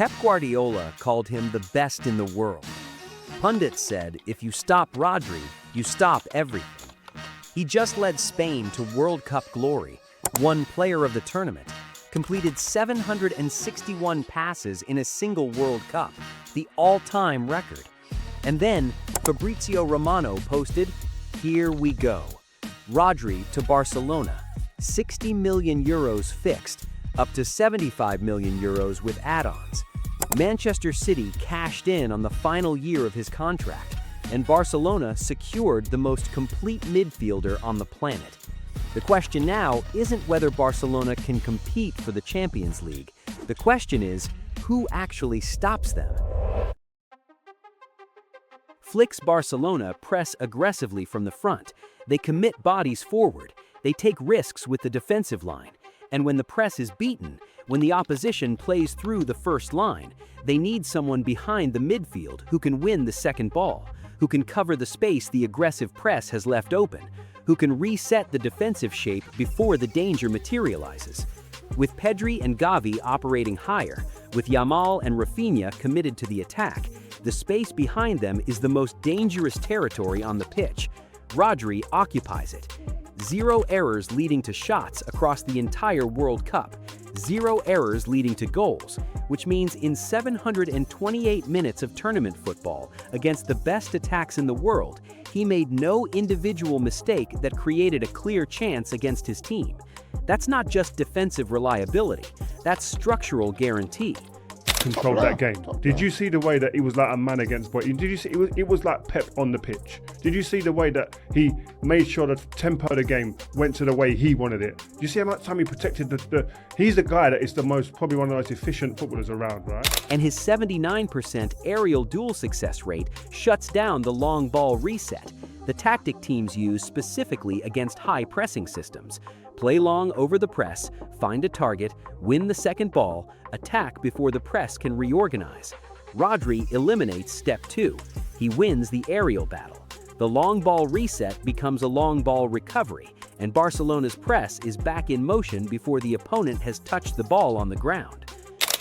Pep Guardiola called him the best in the world. Pundits said if you stop Rodri, you stop everything. He just led Spain to World Cup glory, won Player of the Tournament, completed 761 passes in a single World Cup, the all-time record. And then Fabrizio Romano posted, "Here we go. Rodri to Barcelona, 60 million euros fixed, up to 75 million euros with add-ons. Manchester City cashed in on the final year of his contract, and Barcelona secured the most complete midfielder on the planet. The question now isn't whether Barcelona can compete for the Champions League. The question is, who actually stops them?" Flick's Barcelona press aggressively from the front. They commit bodies forward. They take risks with the defensive line. And when the press is beaten, when the opposition plays through the first line, they need someone behind the midfield who can win the second ball, who can cover the space the aggressive press has left open, who can reset the defensive shape before the danger materializes. With Pedri and Gavi operating higher, with Yamal and Rafinha committed to the attack, the space behind them is the most dangerous territory on the pitch. Rodri occupies it. 0 errors leading to shots across the entire World Cup. 0 errors leading to goals, which means in 728 minutes of tournament football against the best attacks in the world, he made no individual mistake that created a clear chance against his team. That's not just defensive reliability, that's structural guarantee. Controlled that game. Did you see the way that he was like a man against boy? Did you see it was like Pep on the pitch? Did you see the way that he made sure the tempo of the game went to the way he wanted it? Did you see how much time he protected he's the guy that is probably one of the most efficient footballers around, right? And his 79% aerial duel success rate shuts down the long ball reset, the tactic teams use specifically against high pressing systems. Play long over the press, find a target, win the second ball, attack before the press can reorganize. Rodri eliminates step 2. He wins the aerial battle. The long ball reset becomes a long ball recovery, and Barcelona's press is back in motion before the opponent has touched the ball on the ground.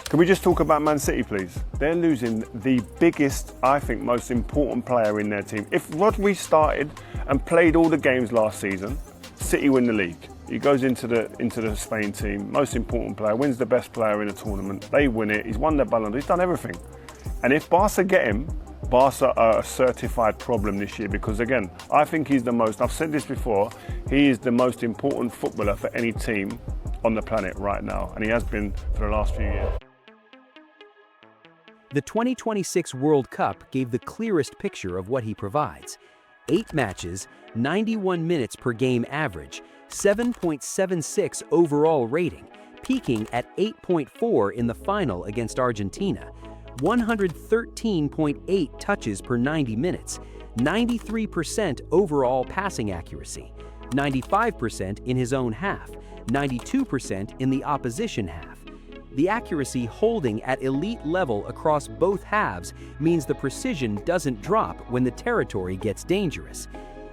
Can we just talk about Man City, please? They're losing the biggest, I think, most important player in their team. If Rodri started and played all the games last season, City win the league. He goes into the Spain team, most important player, wins the best player in the tournament. They win it. He's won the Ballon d'Or. He's done everything. And if Barca get him, Barca are a certified problem this year because, again, I think he's the most, I've said this before, he is the most important footballer for any team on the planet right now. And he has been for the last few years. The 2026 World Cup gave the clearest picture of what he provides. 8 matches, 91 minutes per game average, 7.76 overall rating, peaking at 8.4 in the final against Argentina, 113.8 touches per 90 minutes, 93% overall passing accuracy, 95% in his own half, 92% in the opposition half. The accuracy holding at elite level across both halves means the precision doesn't drop when the territory gets dangerous.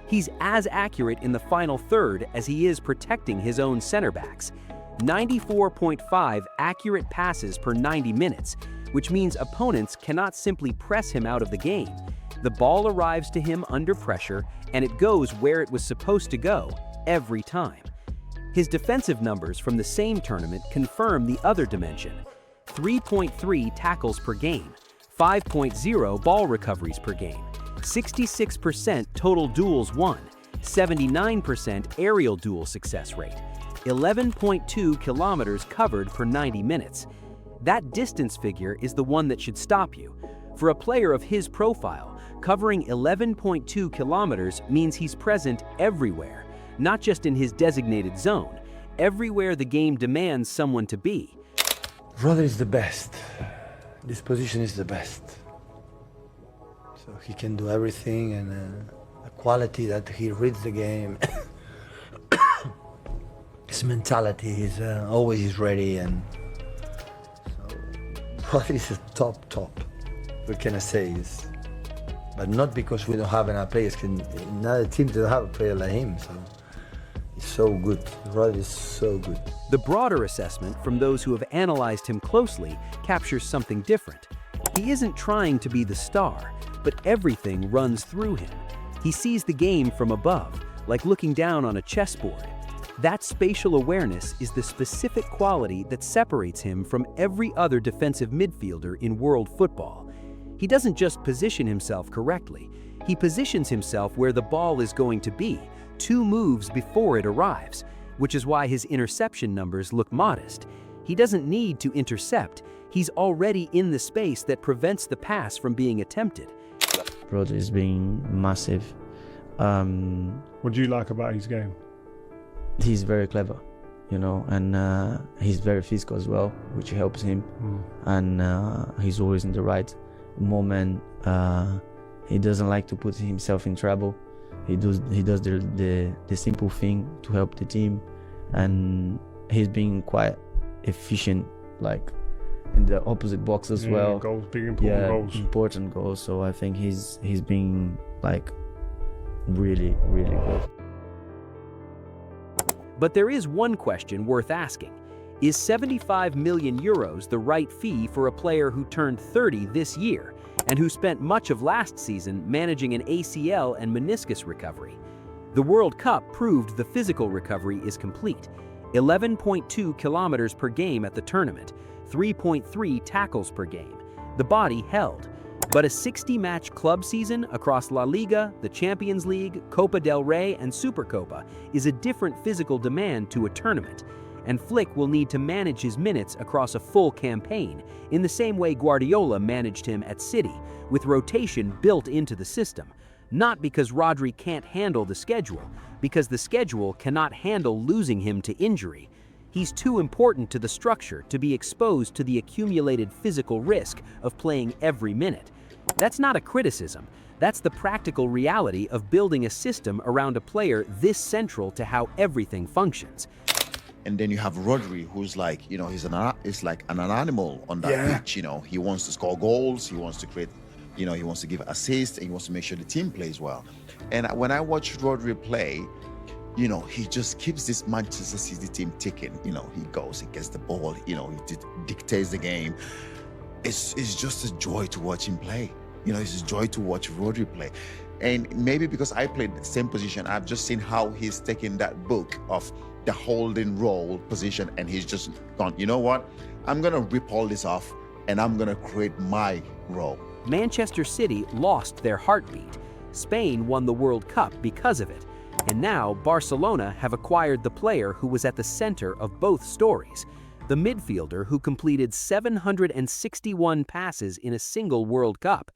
He's as accurate in the final third as he is protecting his own center backs. 94.5 accurate passes per 90 minutes, which means opponents cannot simply press him out of the game. The ball arrives to him under pressure, and it goes where it was supposed to go, every time. His defensive numbers from the same tournament confirm the other dimension. 3.3 tackles per game, 5.0 ball recoveries per game, 66% total duels won, 79% aerial duel success rate, 11.2 kilometers covered per 90 minutes. That distance figure is the one that should stop you. For a player of his profile, covering 11.2 kilometers means he's present everywhere, not just in his designated zone, everywhere the game demands someone to be. Rodri is the best. This position is the best. So he can do everything, and the quality that he reads the game, his mentality, he's always ready, and so Rodri is a top. What can I say? But not because we don't have enough players. Another team doesn't have a player like him. So so good. Rodri is so good. The broader assessment from those who have analyzed him closely captures something different. He isn't trying to be the star, but everything runs through him. He sees the game from above, like looking down on a chessboard. That spatial awareness is the specific quality that separates him from every other defensive midfielder in world football. He doesn't just position himself correctly, he positions himself where the ball is going to be, 2 moves before it arrives, which is why his interception numbers look modest. He doesn't need to intercept, he's already in the space that prevents the pass from being attempted. Rodri is being massive. What do you like about his game? He's very clever, you know, and he's very physical as well, which helps him. And he's always in the right moment. He doesn't like to put himself in trouble. He does the simple thing to help the team, and he's being quite efficient, like in the opposite box as well. Goals, big important goals. Important goals. So I think he's being like really good. But there is one question worth asking. Is 75 million euros the right fee for a player who turned 30 this year and who spent much of last season managing an ACL and meniscus recovery? The World Cup proved the physical recovery is complete. 11.2 kilometers per game at the tournament, 3.3 tackles per game. The body held. But a 60-match club season across La Liga, the Champions League, Copa del Rey, and Supercopa is a different physical demand to a tournament, and Flick will need to manage his minutes across a full campaign in the same way Guardiola managed him at City, with rotation built into the system. Not because Rodri can't handle the schedule, because the schedule cannot handle losing him to injury. He's too important to the structure to be exposed to the accumulated physical risk of playing every minute. That's not a criticism. That's the practical reality of building a system around a player this central to how everything functions. And then you have Rodri, who's like, you know, he's like an animal on that pitch. You know, he wants to score goals, he wants to create, you know, he wants to give assists, and he wants to make sure the team plays well. And when I watch Rodri play, you know, he just keeps this Manchester City team ticking. You know, he goes, he gets the ball, you know, he dictates the game. It's just a joy to watch him play. You know, it's a joy to watch Rodri play. And maybe because I played the same position, I've just seen how he's taken that book of the holding role position, and he's just gone, you know what? I'm going to rip all this off, and I'm going to create my role. Manchester City lost their heartbeat. Spain won the World Cup because of it. And now Barcelona have acquired the player who was at the center of both stories, the midfielder who completed 761 passes in a single World Cup.